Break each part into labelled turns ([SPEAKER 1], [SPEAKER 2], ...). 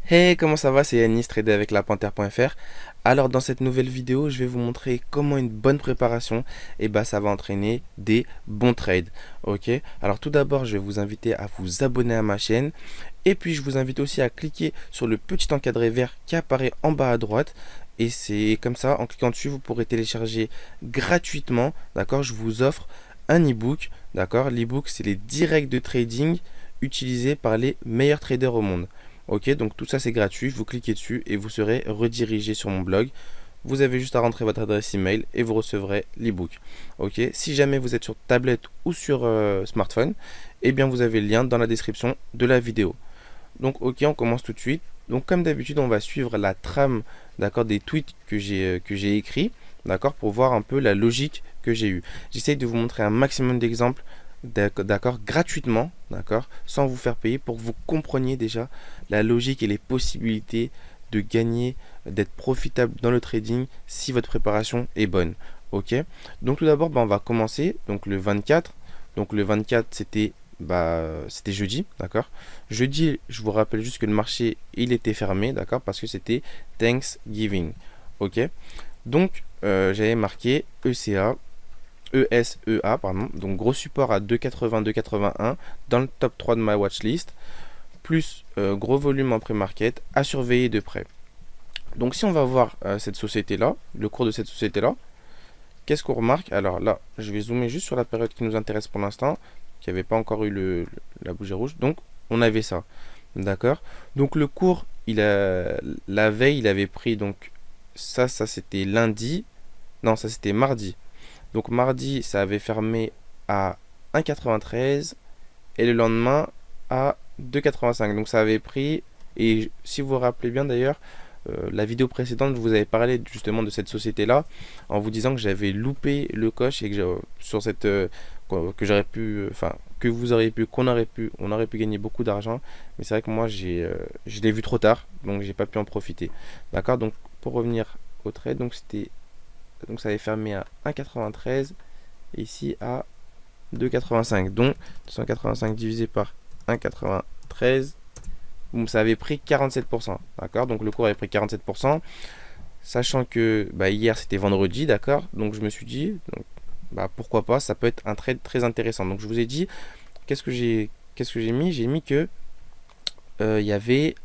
[SPEAKER 1] Hey, comment ça va? C'est Yanis, trader avec la Panthère.fr. Alors, dans cette nouvelle vidéo, je vais vous montrer comment une bonne préparation, ça va entraîner des bons trades. Ok? Alors, tout d'abord, je vais vous inviter à vous abonner à ma chaîne. Et puis, je vous invite aussi à cliquer sur le petit encadré vert qui apparaît en bas à droite. Et c'est comme ça, en cliquant dessus, vous pourrez télécharger gratuitement. D'accord? Je vous offre un e-book. D'accord? L'e-book, c'est les directs de trading utilisés par les meilleurs traders au monde. Ok, donc tout ça c'est gratuit, vous cliquez dessus et vous serez redirigé sur mon blog. Vous avez juste à rentrer votre adresse email et vous recevrez l'ebook. Ok, si jamais vous êtes sur tablette ou sur smartphone, eh bien vous avez le lien dans la description de la vidéo. Donc ok, on commence tout de suite. Donc comme d'habitude, on va suivre la trame, d'accord, des tweets que j'ai écrits, d'accord, pour voir un peu la logique que j'ai eue. J'essaye de vous montrer un maximum d'exemples, d'accord, gratuitement, d'accord, sans vous faire payer, pour que vous compreniez déjà la logique et les possibilités de gagner, d'être profitable dans le trading si votre préparation est bonne. Ok. Donc tout d'abord, on va commencer. Donc le 24. Donc le 24, c'était jeudi, d'accord. Jeudi, je vous rappelle juste que le marché il était fermé, d'accord, parce que c'était Thanksgiving. Ok. Donc j'avais marqué ECA, ESEA, pardon. Donc gros support à 2,80, 2,81 dans le top 3 de ma watchlist, plus gros volume en pré-market à surveiller de près. Donc si on va voir cette société-là, le cours de cette société-là, qu'est-ce qu'on remarque? Alors là, je vais zoomer juste sur la période qui nous intéresse pour l'instant, qui n'avait pas encore eu la bougie rouge. Donc on avait ça. D'accord. Donc le cours, la veille, il avait pris, donc ça c'était lundi. Non, ça c'était mardi. Donc mardi, ça avait fermé à 1,93 et le lendemain à 2,85. Donc ça avait pris, et si vous vous rappelez bien d'ailleurs, la vidéo précédente, je vous avais parlé justement de cette société-là en vous disant que j'avais loupé le coche et que sur cette que j'aurais pu, enfin que vous auriez pu, on aurait pu gagner beaucoup d'argent. Mais c'est vrai que moi je l'ai vu trop tard, donc j'ai pas pu en profiter. D'accord. Donc pour revenir au trade, donc ça avait fermé à 1,93 et ici à 2,85. Donc 285 divisé par 1,93. Ça avait pris 47%. D'accord. Donc le cours avait pris 47%. Sachant que hier c'était vendredi. D'accord. Donc je me suis dit, pourquoi pas, ça peut être un trade très intéressant. Donc je vous ai dit, qu'est-ce que j'ai mis? J'ai mis que il y avait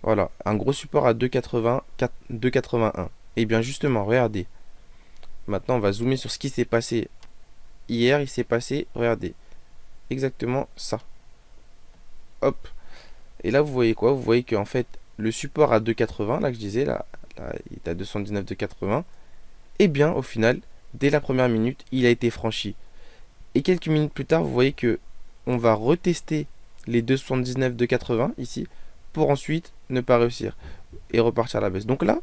[SPEAKER 1] voilà, un gros support à 2,80, 2,81. Et bien justement, regardez. Maintenant on va zoomer sur ce qui s'est passé hier. Il s'est passé, regardez, exactement ça. Hop. Et là, vous voyez quoi? Vous voyez qu'en fait, le support à 2,80, là que je disais, là il est à 219,80. Et bien, au final, dès la première minute, il a été franchi. Et quelques minutes plus tard, vous voyez que on va retester les 2,79,80 ici, pour ensuite ne pas réussir et repartir à la baisse. Donc là,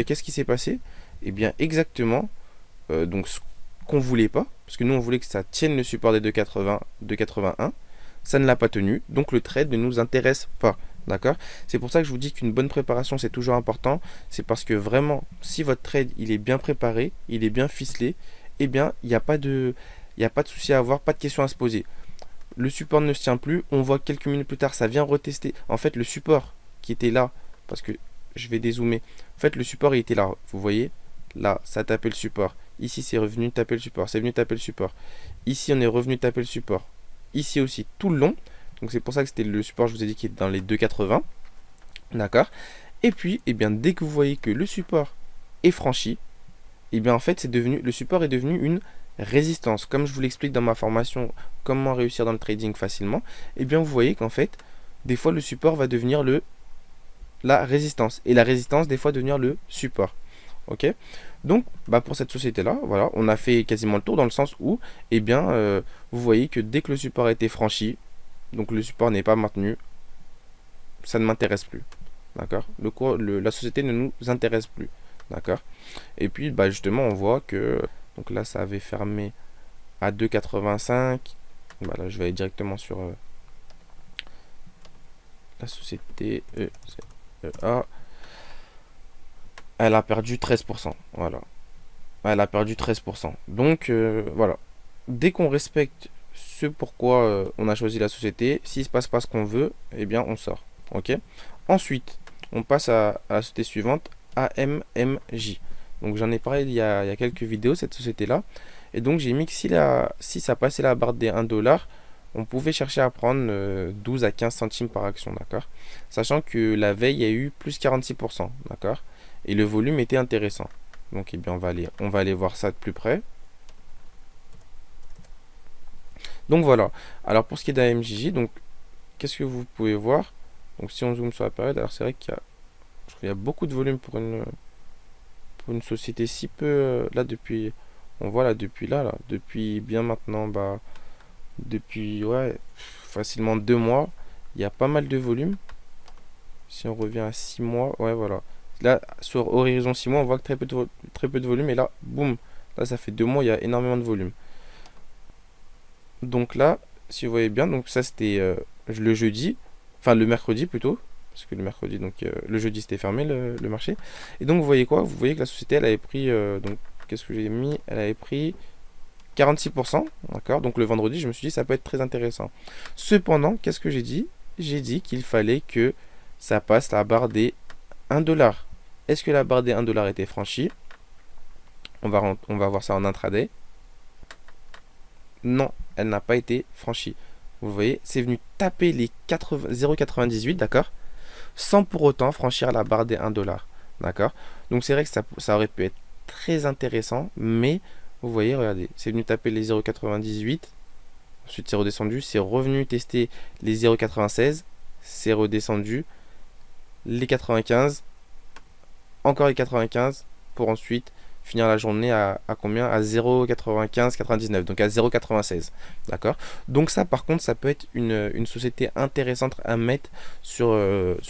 [SPEAKER 1] qu'est-ce qui s'est passé? Et bien, exactement, donc ce qu'on voulait pas, parce que nous, on voulait que ça tienne le support des 2,80, 2,81. Ça ne l'a pas tenu, donc le trade ne nous intéresse pas. D'accord. C'est pour ça que je vous dis qu'une bonne préparation c'est toujours important. C'est parce que vraiment, si votre trade il est bien préparé, il est bien ficelé, eh bien il n'y a pas de, il y a pas de souci à avoir, pas de questions à se poser. Le support ne se tient plus. On voit quelques minutes plus tard, ça vient retester. En fait, le support qui était là, parce que je vais dézoomer. En fait, le support il était là. Vous voyez, là, ça tapait le support. Ici, c'est revenu taper le support. C'est venu taper le support. Ici, on est revenu taper le support. Ici aussi, tout le long. Donc c'est pour ça que c'était le support, je vous ai dit, qui est dans les 2,80. D'accord. Et puis, dès que vous voyez que le support est franchi, en fait, le support est devenu une résistance. Comme je vous l'explique dans ma formation, comment réussir dans le trading facilement, vous voyez qu'en fait, des fois, le support va devenir la résistance. Et la résistance, des fois, devenir le support. Ok. Donc, pour cette société-là, voilà, on a fait quasiment le tour dans le sens où, vous voyez que dès que le support a été franchi, donc le support n'est pas maintenu, ça ne m'intéresse plus. D'accord. La société ne nous intéresse plus. D'accord. Et puis, justement, on voit que, donc là, ça avait fermé à 2,85. Là, je vais aller directement sur la société ECA. Elle a perdu 13%. Voilà. Elle a perdu 13%. Donc, voilà. Dès qu'on respecte ce pourquoi on a choisi la société, s'il ne se passe pas ce qu'on veut, on sort. Ok. Ensuite, on passe à la société suivante, AMMJ. Donc j'en ai parlé il y a quelques vidéos, cette société-là. Et donc j'ai mis que si ça passait la barre des 1 $, on pouvait chercher à prendre 12 à 15 centimes par action, d'accord? Sachant que la veille, il y a eu plus 46%, d'accord? Et le volume était intéressant. Donc eh bien, on va aller voir ça de plus près. Donc voilà. Alors pour ce qui est d'AMJJ, donc qu'est-ce que vous pouvez voir? Donc si on zoome sur la période, alors c'est vrai qu'il y a, je trouve qu'il y a beaucoup de volume pour une société si peu là depuis, on voit là depuis depuis bien maintenant, bah depuis ouais facilement 2 mois, il y a pas mal de volume. Si on revient à 6 mois, ouais voilà. Là sur horizon 6 mois, on voit que très peu de volume et là, boum, là ça fait 2 mois, il y a énormément de volume. Donc là, si vous voyez bien, donc ça c'était le jeudi, enfin le mercredi plutôt, parce que le mercredi, donc le jeudi c'était fermé le marché. Et donc vous voyez quoi? Vous voyez que la société elle avait pris, donc qu'est-ce que j'ai mis? Elle avait pris 46%, d'accord? Donc le vendredi, je me suis dit ça peut être très intéressant. Cependant, qu'est-ce que j'ai dit? J'ai dit qu'il fallait que ça passe la barre des 1 $. Est-ce que la barre des 1 $ était franchie? On va voir ça en intraday. Non, elle n'a pas été franchie. Vous voyez, c'est venu taper les 0,98, d'accord? Sans pour autant franchir la barre des 1 $. D'accord? Donc c'est vrai que ça aurait pu être très intéressant, mais vous voyez, regardez, c'est venu taper les 0,98, ensuite c'est redescendu, c'est revenu tester les 0,96, c'est redescendu, les 95, encore les 95, pour ensuite finir la journée à combien? À 0,95,99, donc à 0,96. D'accord? Donc ça, par contre, ça peut être une société intéressante à mettre sur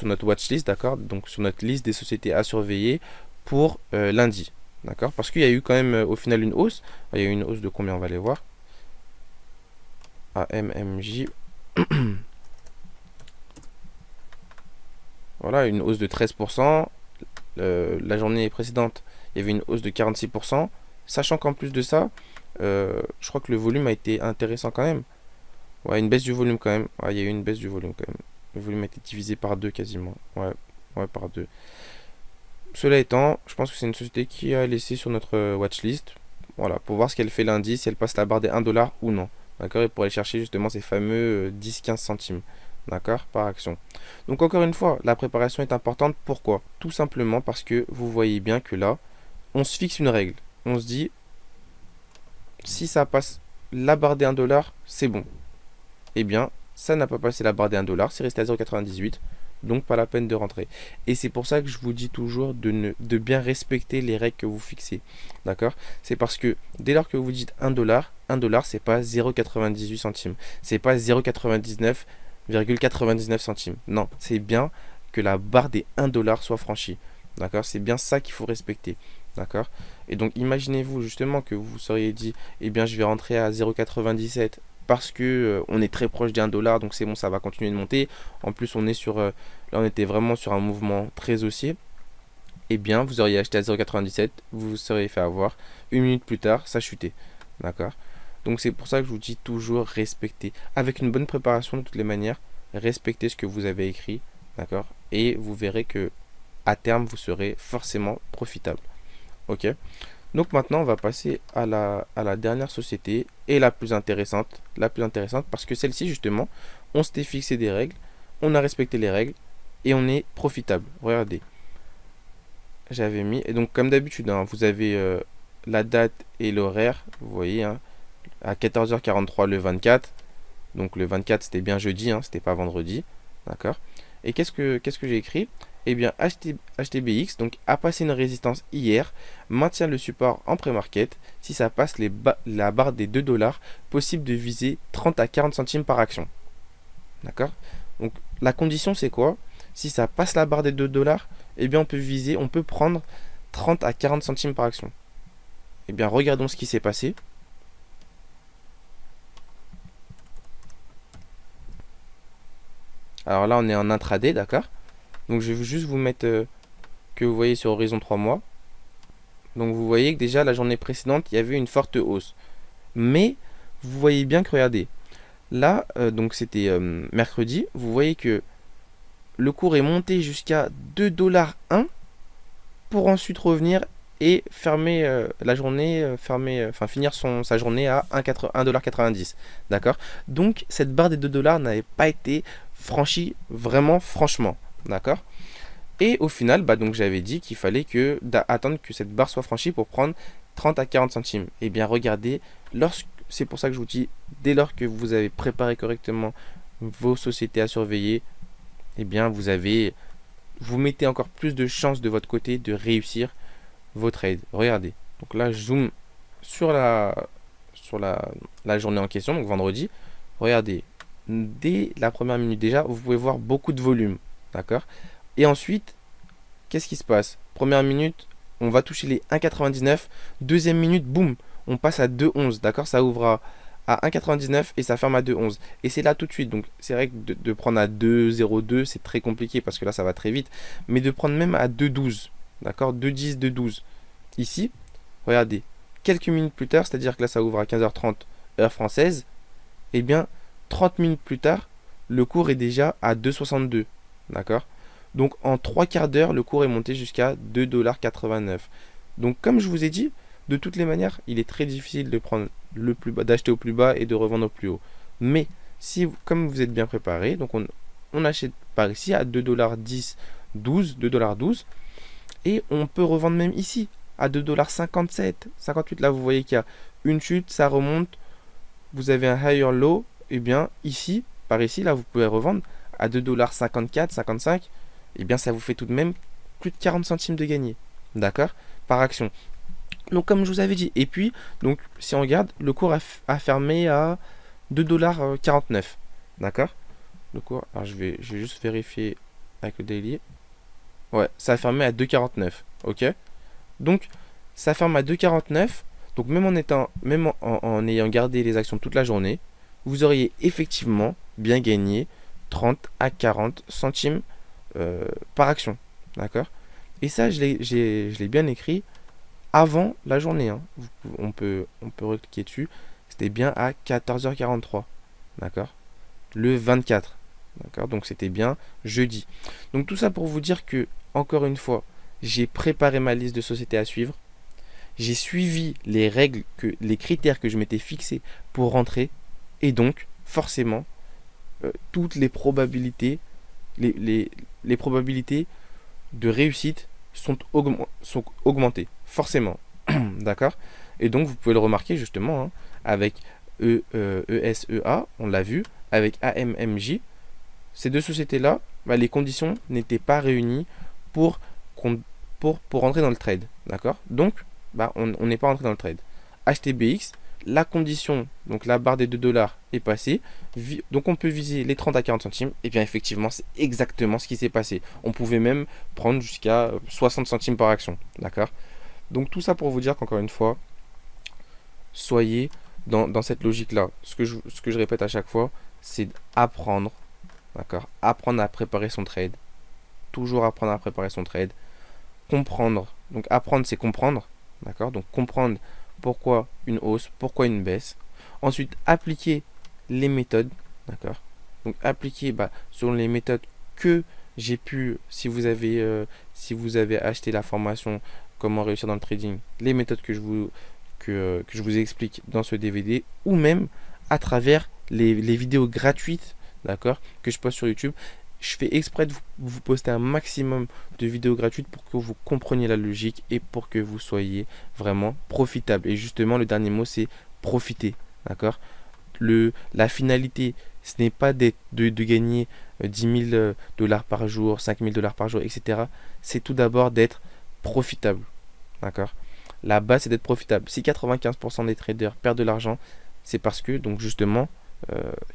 [SPEAKER 1] notre watchlist, d'accord? Donc sur notre liste des sociétés à surveiller pour lundi. D'accord? Parce qu'il y a eu quand même au final une hausse. Il y a eu une hausse de combien? On va aller voir. AMMJ. Voilà, une hausse de 13%. La journée précédente, il y avait une hausse de 46%. Sachant qu'en plus de ça, je crois que le volume a été intéressant quand même. Ouais, une baisse du volume quand même. Ouais, il y a eu une baisse du volume quand même. Le volume a été divisé par 2 quasiment. Ouais, ouais, par 2. Cela étant, je pense que c'est une société qui a laissé sur notre watchlist. Voilà, pour voir ce qu'elle fait lundi, si elle passe la barre des 1 $ ou non. D'accord? Et pour aller chercher justement ces fameux 10-15 centimes. D'accord? Par action. Donc encore une fois, la préparation est importante. Pourquoi? Tout simplement parce que vous voyez bien que là, on se fixe une règle. On se dit, si ça passe la barre des 1 $, c'est bon. Eh bien, ça n'a pas passé la barre des 1 $, c'est resté à 0,98. Donc pas la peine de rentrer. Et c'est pour ça que je vous dis toujours de bien respecter les règles que vous fixez. D'accord? C'est parce que dès lors que vous dites 1 $, c'est pas 0,98 centimes. C'est pas 0,99 centimes. Non, c'est bien que la barre des 1 $ soit franchie. D'accord? C'est bien ça qu'il faut respecter. D'accord? Et donc imaginez-vous justement que vous seriez dit, eh bien je vais rentrer à 0,97 parce que on est très proche des 1 $, donc c'est bon, ça va continuer de monter. En plus, on est sur, là on était vraiment sur un mouvement très haussier. Eh bien, vous auriez acheté à 0,97, vous vous seriez fait avoir. Une minute plus tard, ça chutait. D'accord? Donc c'est pour ça que je vous dis toujours respecter. Avec une bonne préparation de toutes les manières, respectez ce que vous avez écrit. D'accord? Et vous verrez que à terme, vous serez forcément profitable. Ok? Donc maintenant, on va passer à la dernière société et la plus intéressante parce que celle-ci, justement, on s'était fixé des règles, on a respecté les règles et on est profitable. Regardez, j'avais mis, et donc comme d'habitude, hein, vous avez la date et l'horaire, vous voyez, hein, à 14h43 le 24, donc le 24 c'était bien jeudi, hein, c'était pas vendredi, d'accord? Et qu'est-ce que j'ai écrit? Eh bien, HTBX donc, a passé une résistance hier, maintient le support en pré-market. Si ça passe la barre des 2 $, possible de viser 30 à 40 centimes par action. D'accord? Donc, la condition, c'est quoi? Si ça passe la barre des 2 $, eh bien, on peut prendre 30 à 40 centimes par action. Eh bien, regardons ce qui s'est passé. Alors là, on est en intraday, d'accord? Donc je vais juste vous mettre que vous voyez sur horizon 3 mois. Donc vous voyez que déjà la journée précédente, il y avait une forte hausse. Mais vous voyez bien que regardez, là, donc c'était mercredi, vous voyez que le cours est monté jusqu'à 2,1 $ pour ensuite revenir et fermer la journée, finir sa journée à 1,90 $. D'accord? Donc cette barre des 2 $ n'avait pas été franchie vraiment franchement. D'accord? Et au final, donc j'avais dit qu'il fallait attendre que cette barre soit franchie pour prendre 30 à 40 centimes. Et bien regardez, c'est pour ça que je vous dis, dès lors que vous avez préparé correctement vos sociétés à surveiller, et bien vous mettez encore plus de chances de votre côté de réussir vos trades. Regardez. Donc là, je zoome sur la journée en question, donc vendredi. Regardez. Dès la première minute déjà, vous pouvez voir beaucoup de volume. D'accord? Et ensuite, qu'est-ce qui se passe? Première minute, on va toucher les 1,99. Deuxième minute, boum, on passe à 2,11. D'accord? Ça ouvre à 1,99 et ça ferme à 2,11. Et c'est là tout de suite. Donc c'est vrai que de prendre à 2,02, c'est très compliqué parce que là, ça va très vite. Mais de prendre même à 2,12. D'accord? 2,10, 2,12. Ici, regardez, quelques minutes plus tard, c'est-à-dire que là, ça ouvre à 15h30, heure française. Et bien, 30 minutes plus tard, le cours est déjà à 2,62. D'accord? Donc en 3 quarts d'heure, le cours est monté jusqu'à 2,89 $. Donc comme je vous ai dit, de toutes les manières, il est très difficile de prendre le plus bas, d'acheter au plus bas et de revendre au plus haut. Mais si, comme vous êtes bien préparé, donc on achète par ici à 2,10 $, 2,12 $, et on peut revendre même ici à 2,57 $, 58. Là, vous voyez qu'il y a une chute, ça remonte, vous avez un higher low, et bien ici, par ici, là, vous pouvez revendre à 2,54 $, 55. Et bien ça vous fait tout de même plus de 40 centimes de gagné. D'accord? Par action. Donc comme je vous avais dit. Et puis, donc si on regarde, le cours a fermé à 2,49 $. D'accord? Le cours, alors je vais juste vérifier avec le daily. Ouais, ça a fermé à 2,49 $. Ok? Donc ça ferme à 2,49 $. Donc même en ayant gardé les actions toute la journée, vous auriez effectivement bien gagné 30 à 40 centimes par action. D'accord? Et ça, je l'ai bien écrit avant la journée. Hein. On peut recliquer dessus. C'était bien à 14h43. D'accord? Le 24. D'accord? Donc c'était bien jeudi. Donc tout ça pour vous dire que, encore une fois, j'ai préparé ma liste de sociétés à suivre. J'ai suivi les règles, les critères que je m'étais fixés pour rentrer. Et donc, forcément, toutes les probabilités, les probabilités de réussite sont augmentées, forcément. D'accord? Et donc, vous pouvez le remarquer justement hein, avec ESEA, on l'a vu, avec AMMJ. Ces deux sociétés-là, les conditions n'étaient pas réunies pour rentrer dans le trade. D'accord? Donc, on n'est pas rentré dans le trade. HTBX, la condition, donc la barre des 2 $ est passée, donc on peut viser les 30 à 40 centimes, et bien effectivement c'est exactement ce qui s'est passé. On pouvait même prendre jusqu'à 60 centimes par action, d'accord? Donc tout ça pour vous dire qu'encore une fois, soyez dans cette logique-là. Ce que je répète à chaque fois, c'est apprendre, d'accord? Apprendre à préparer son trade, toujours apprendre à préparer son trade, comprendre, donc apprendre c'est comprendre, d'accord? Donc comprendre pourquoi une hausse, pourquoi une baisse. Ensuite, appliquer les méthodes, d'accord? Donc appliquer selon les méthodes que j'ai pu, si vous avez acheté la formation comment réussir dans le trading, les méthodes que je vous explique dans ce DVD, ou même à travers les vidéos gratuites, d'accord, que je poste sur YouTube. Je fais exprès de vous poster un maximum de vidéos gratuites pour que vous compreniez la logique et pour que vous soyez vraiment profitable. Et justement, le dernier mot, c'est profiter. D'accord? La finalité, ce n'est pas de gagner 10 000 $ par jour, 5 000 $ par jour, etc. C'est tout d'abord d'être profitable. D'accord? La base, c'est d'être profitable. Si 95% des traders perdent de l'argent, c'est parce que, donc justement,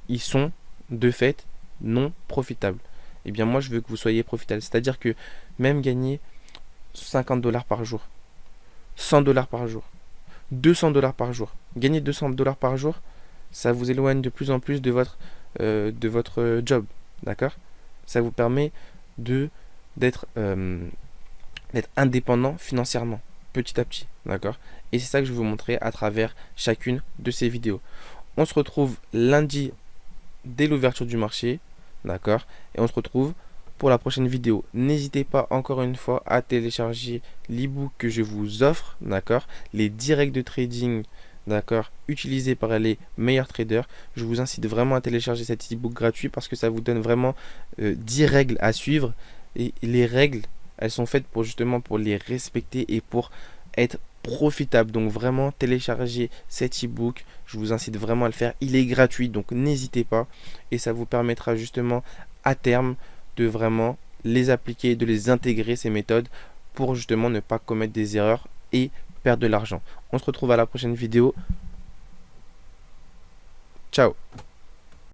[SPEAKER 1] ils sont de fait non profitables. Eh bien moi je veux que vous soyez profitable, c'est-à-dire que même gagner 50 $ par jour, 100 $ par jour, 200 $ par jour, gagner 200 $ par jour, ça vous éloigne de plus en plus de votre job, d'accord? Ça vous permet d'être indépendant financièrement, petit à petit, d'accord? Et c'est ça que je vais vous montrer à travers chacune de ces vidéos. On se retrouve lundi dès l'ouverture du marché. D'accord? Et on se retrouve pour la prochaine vidéo. N'hésitez pas encore une fois à télécharger l'ebook que je vous offre, d'accord, les 10 règles de trading, d'accord, utilisées par les meilleurs traders. Je vous incite vraiment à télécharger cet ebook gratuit parce que ça vous donne vraiment 10 règles à suivre. Et les règles, elles sont faites pour justement pour les respecter et pour être profitable. Donc vraiment téléchargez cet ebook, je vous incite vraiment à le faire, il est gratuit donc n'hésitez pas et ça vous permettra justement à terme de vraiment les appliquer, de les intégrer ces méthodes pour justement ne pas commettre des erreurs et perdre de l'argent. On se retrouve à la prochaine vidéo. Ciao.